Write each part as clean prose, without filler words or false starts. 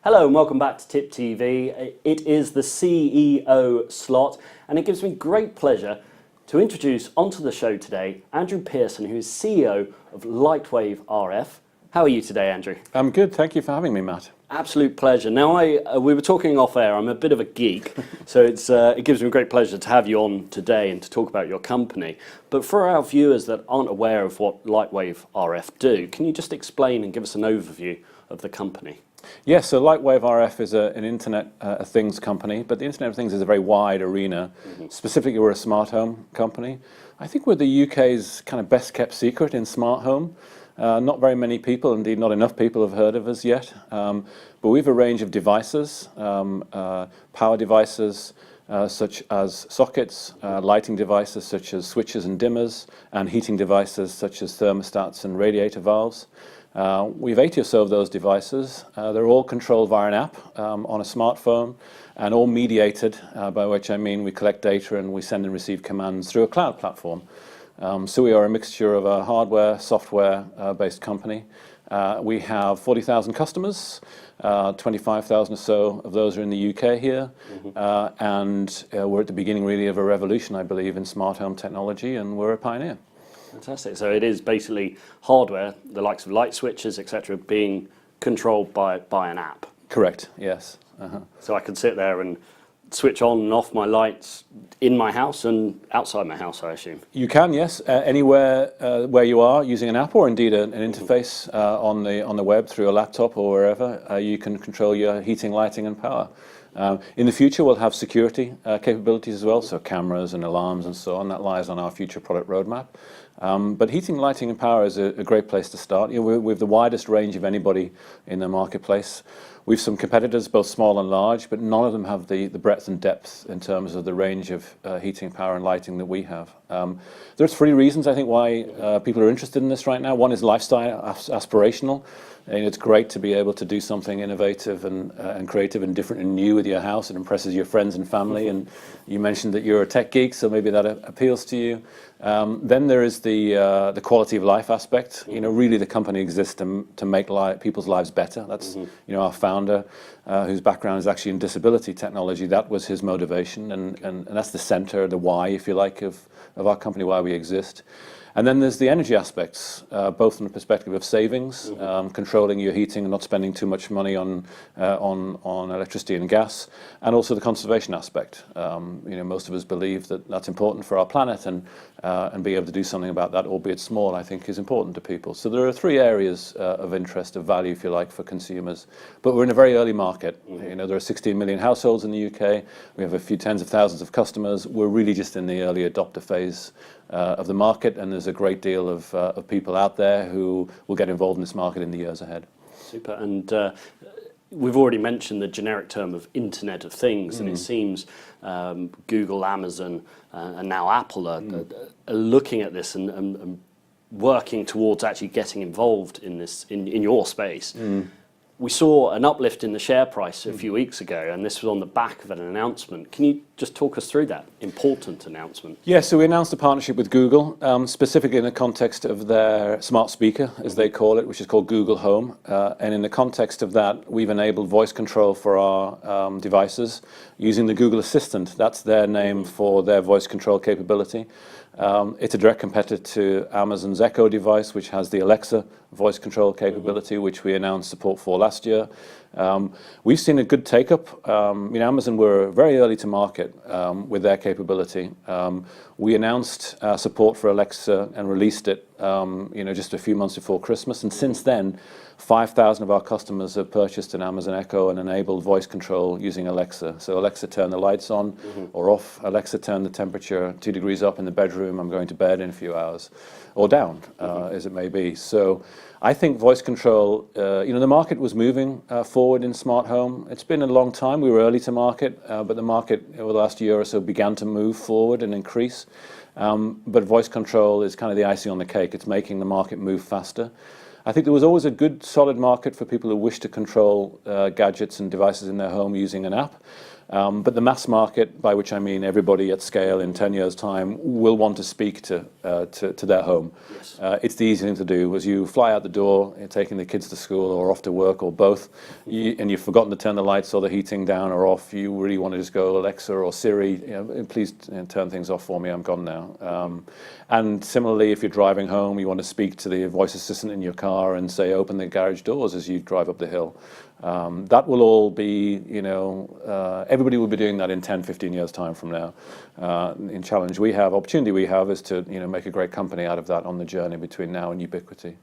Hello and welcome back to Tip TV. It is the CEO slot and it gives me great pleasure to introduce onto the show today Andrew Pearson, who is CEO of LightwaveRF. How are you today, Andrew? I'm good, thank you for having me, Matt. Absolute pleasure. Now, we were talking off air, I'm a bit of a geek, so it gives me great pleasure to have you on today and to talk about your company. But for our viewers that aren't aware of what LightwaveRF do, can you just explain and give us an overview of the company? Yes, so LightwaveRF is an Internet of Things company, but the Internet of Things is a very wide arena. Specifically, we're a smart home company. I think we're the UK's kind of best kept secret in smart home. Not very many people, indeed not enough people, have heard of us yet. But we have a range of devices, power devices such as sockets, lighting devices such as switches and dimmers, and heating devices such as thermostats and radiator valves. We have 80 or so of those devices. They're all controlled via an app on a smartphone and all mediated, by which I mean we collect data and we send and receive commands through a cloud platform. So we are a mixture of a hardware, software-based company. We have 40,000 customers, 25,000 or so of those are in the UK here, and we're at the beginning really of a revolution, I believe, in smart home technology, and we're a pioneer. Fantastic. So it is basically hardware, the likes of light switches, etc., being controlled by an app. Correct, yes. So I can sit there and switch on and off my lights in my house and outside my house, I assume. You can, yes, anywhere where you are using an app or indeed an interface on the web through a laptop or wherever, you can control your heating, lighting and power. In the future we'll have security capabilities as well, so cameras and alarms and so on. That lies on our future product roadmap. But heating, lighting and power is a great place to start. You know, we have the widest range of anybody in the marketplace. We've some competitors, both small and large, but none of them have the breadth and depth in terms of the range of heating, power and lighting that we have. There's three reasons I think why people are interested in this right now. One is lifestyle, aspirational. And it's great to be able to do something innovative and creative and different and new with your house. It impresses your friends and family. And you mentioned that you're a tech geek, so maybe that appeals to you. Then there is the quality of life aspect. You know, really the company exists to make people's lives better. That's you know, our founder, whose background is actually in disability technology. That was his motivation, and that's the center, the why, if you like, of our company, why we exist. And then there's the energy aspects, both from the perspective of savings, controlling your heating and not spending too much money on electricity and gas, and also the conservation aspect. You know, most of us believe that that's important for our planet, and being able to do something about that, albeit small, I think is important to people. So there are three areas of interest, of value, if you like, for consumers. But we're in a very early market. You know, there are 16 million households in the UK. We have a few tens of thousands of customers. We're really just in the early adopter phase of the market, and there's a great deal of people out there who will get involved in this market in the years ahead. Super. And we've already mentioned the generic term of Internet of Things, and it seems Google, Amazon, and now Apple are looking at this and working towards actually getting involved in this in your space. We saw an uplift in the share price a few weeks ago, and this was on the back of an announcement. Can you just talk us through that important announcement? Yeah, so we announced a partnership with Google, specifically in the context of their smart speaker, as they call it, which is called Google Home. And in the context of that, we've enabled voice control for our devices using the Google Assistant. That's their name for their voice control capability. It's a direct competitor to Amazon's Echo device, which has the Alexa voice control capability, which we announced support for last year. We've seen a good take-up. You know, Amazon were very early to market with their capability. We announced support for Alexa and released it you know, just a few months before Christmas, and since then 5,000 of our customers have purchased an Amazon Echo and enabled voice control using Alexa. So Alexa, turn the lights on or off. Alexa, turn the temperature 2 degrees up in the bedroom. I'm going to bed in a few hours, or down, as it may be. So I think voice control, you know, the market was moving forward in smart home. It's been a long time. We were early to market, but the market over the last year or so began to move forward and increase. But voice control is kind of the icing on the cake. It's making the market move faster. I think there was always a good, solid market for people who wish to control gadgets and devices in their home using an app. But the mass market, by which I mean everybody at scale in 10 years' time, will want to speak to their home. Yes. It's the easy thing to do. As you fly out the door, you're taking the kids to school or off to work or both, and you've forgotten to turn the lights or the heating down or off, you really want to just go, Alexa or Siri, please turn things off for me, I'm gone now. And similarly, if you're driving home, you want to speak to the voice assistant in your car and say, open the garage doors as you drive up the hill. That will all be, everybody will be doing that in 10, 15 years' time from now. Opportunity we have is to, make a great company out of that on the journey between now and ubiquity.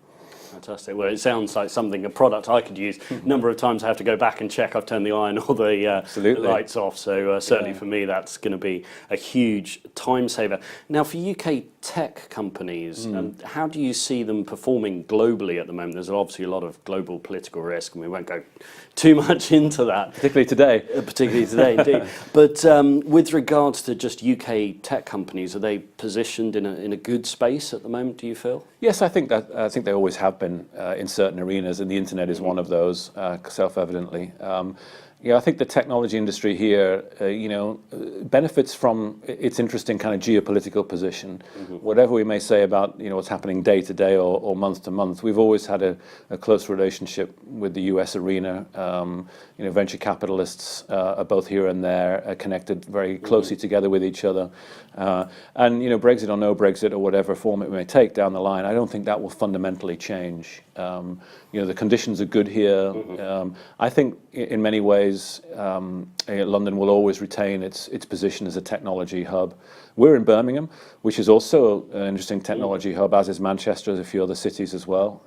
Fantastic. Well, it sounds like a product I could use. A number of times I have to go back and check I've turned the iron or the lights off. So certainly for me, that's going to be a huge time saver. Now, for UK tech companies, how do you see them performing globally at the moment? There's obviously a lot of global political risk, and we won't go too much into that. Particularly today. Indeed. But with regards to just UK tech companies, are they positioned in a good space at the moment, do you feel? Yes, I think they always have been in certain arenas, and the internet is one of those, self-evidently. I think the technology industry here, benefits from its interesting kind of geopolitical position. Whatever we may say about, what's happening day to day or month to month, we've always had a close relationship with the US arena. Venture capitalists are both here and there, are connected very closely together with each other. And Brexit or no Brexit or whatever form it may take down the line, I don't think that will fundamentally change. The conditions are good here. I think in many ways London will always retain its position as a technology hub. We're in Birmingham, which is also an interesting technology hub, as is Manchester, as a few other cities as well.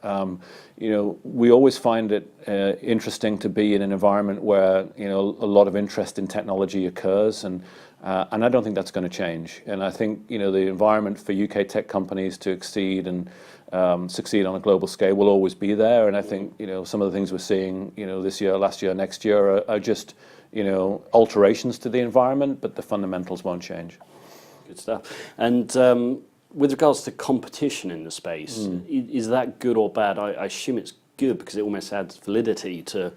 We always find it interesting to be in an environment where a lot of interest in technology occurs, and I don't think that's going to change. And I think the environment for UK tech companies to exceed and succeed on a global scale will always be there. And I think some of the things we're seeing this year, last year, next year are just alterations to the environment, but the fundamentals won't change. Good stuff. And with regards to competition in the space, is that good or bad? I assume it's good because it almost adds validity to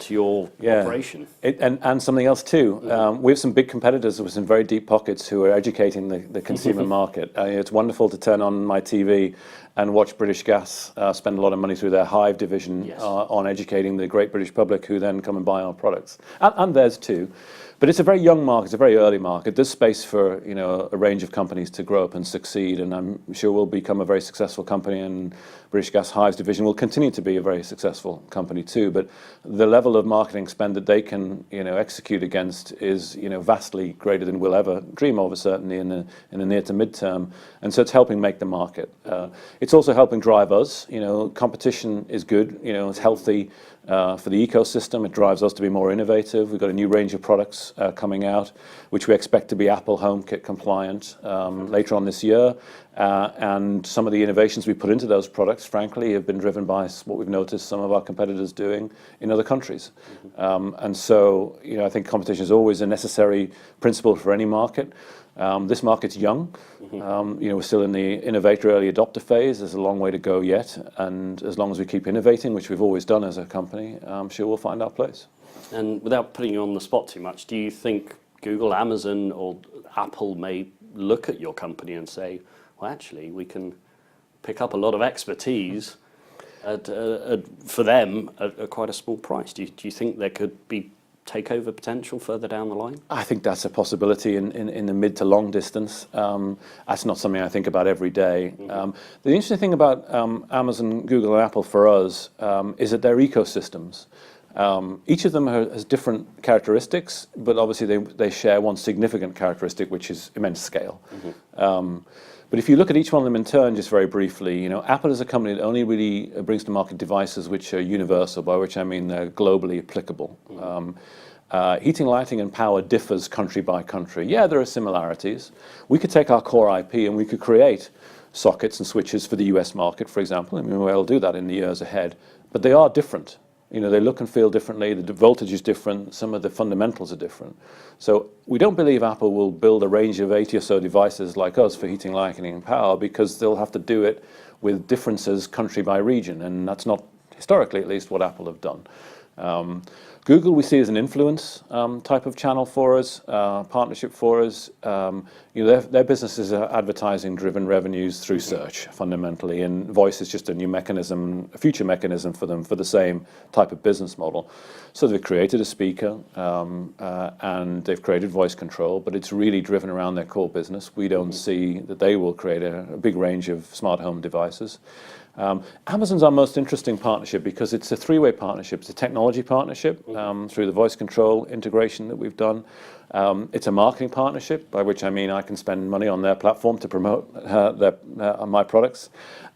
your operation. And something else too. We have some big competitors with some very deep pockets who are educating the consumer market. It's wonderful to turn on my TV and watch British Gas spend a lot of money through their Hive division on educating the great British public, who then come and buy our products. And theirs too. But it's a very young market, it's a very early market. There's space for a range of companies to grow up and succeed, and I'm sure we'll become a very successful company, and British Gas Hive's division will continue to be a very successful company too. But the level of marketing spend that they can execute against is vastly greater than we'll ever dream of, certainly in the near to mid-term. And so it's helping make the market. It's also helping drive us. Competition is good. It's healthy for the ecosystem. It drives us to be more innovative. We've got a new range of products coming out, which we expect to be Apple HomeKit compliant later on this year. And some of the innovations we put into those products, frankly, have been driven by what we've noticed some of our competitors doing in other countries. And so, I think competition is always a necessary principle for any market. This market's young. We're still in the innovator early adopter phase. There's a long way to go yet. And as long as we keep innovating, which we've always done as a company, I'm sure we'll find our place. And without putting you on the spot too much, do you think Google, Amazon, or Apple may look at your company and say, well, actually, we can pick up a lot of expertise for them at quite a small price? Do you think there could be takeover potential further down the line? I think that's a possibility in the mid to long distance. That's not something I think about every day. The interesting thing about Amazon, Google, and Apple for us is that they're ecosystems. Each of them has different characteristics, but obviously they share one significant characteristic, which is immense scale. But if you look at each one of them in turn, just very briefly, Apple is a company that only really brings to market devices which are universal, by which I mean they're globally applicable. Heating, lighting, and power differs country by country. Yeah, there are similarities. We could take our core IP and we could create sockets and switches for the US market, for example. I mean, we'll do that in the years ahead. But they are different. They look and feel differently, the voltage is different, some of the fundamentals are different. So we don't believe Apple will build a range of 80 or so devices like us for heating, lighting, and power, because they'll have to do it with differences country by region, and that's not, historically at least, what Apple have done. Google we see as an influence type of channel for us, partnership for us. Their business is advertising-driven revenues through search fundamentally, and voice is just a new mechanism, a future mechanism for them for the same type of business model. So they've created a speaker and they've created voice control, but it's really driven around their core business. We don't see that they will create a big range of smart home devices. Amazon's our most interesting partnership because it's a three-way partnership. It's a technology partnership through the voice control integration that we've done. It's a marketing partnership, by which I mean I can spend money on their platform to promote my products.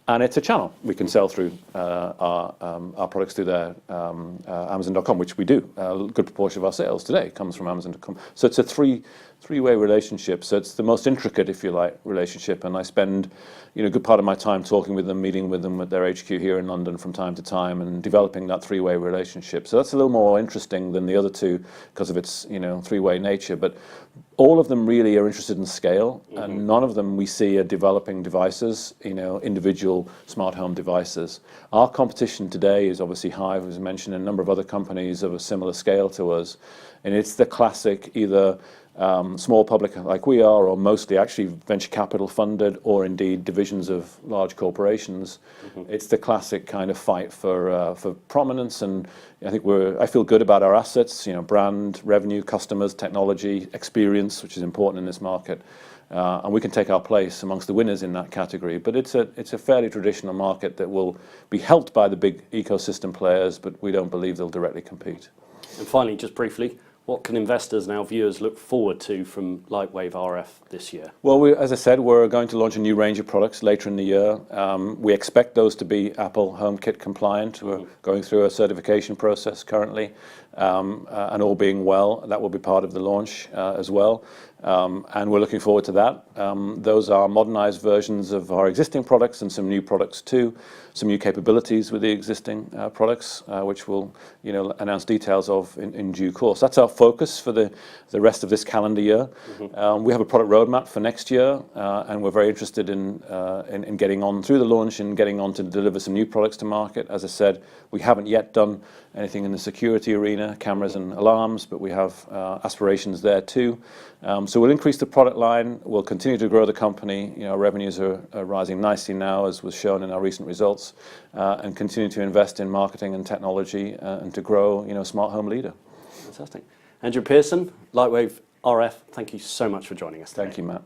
And it's a channel. We can sell through our products through their Amazon.com, which we do. A good proportion of our sales today comes from Amazon.com. So it's a three-way relationship. So it's the most intricate, if you like, relationship. And I spend a good part of my time talking with them, meeting with them at their HQ here in London from time to time, and developing that three-way relationship. So that's a little more interesting than the other two because of its three-way nature. But all of them really are interested in scale, and none of them we see are developing devices, individual smart home devices. Our competition today is obviously Hive, as mentioned, and a number of other companies of a similar scale to us, and it's the classic either small public like we are, or mostly actually venture capital funded, or indeed divisions of large corporations. It's the classic kind of fight for prominence, and I feel good about our assets, brand, revenue, customers, technology, experience, which is important in this market, and we can take our place amongst the winners in that category. But it's a fairly traditional market that will be helped by the big ecosystem players, but we don't believe they'll directly compete. And finally, just briefly, what can investors and our viewers look forward to from LightwaveRF this year? Well, as I said, we're going to launch a new range of products later in the year. We expect those to be Apple HomeKit compliant. We're going through a certification process currently, and all being well, that will be part of the launch as well. And we're looking forward to that. Those are modernized versions of our existing products and some new products too, some new capabilities with the existing products, which we'll announce details of in due course. That's our focus for the rest of this calendar year. We have a product roadmap for next year, and we're very interested in getting on through the launch and getting on to deliver some new products to market. As I said, we haven't yet done anything in the security arena, cameras and alarms, but we have aspirations there too. So we'll increase the product line. We'll continue to grow the company. Our revenues are rising nicely now, as was shown in our recent results, and continue to invest in marketing and technology and to grow, a smart home leader. Fantastic. Andrew Pearson, LightwaveRF, thank you so much for joining us today. Thank you, Matt.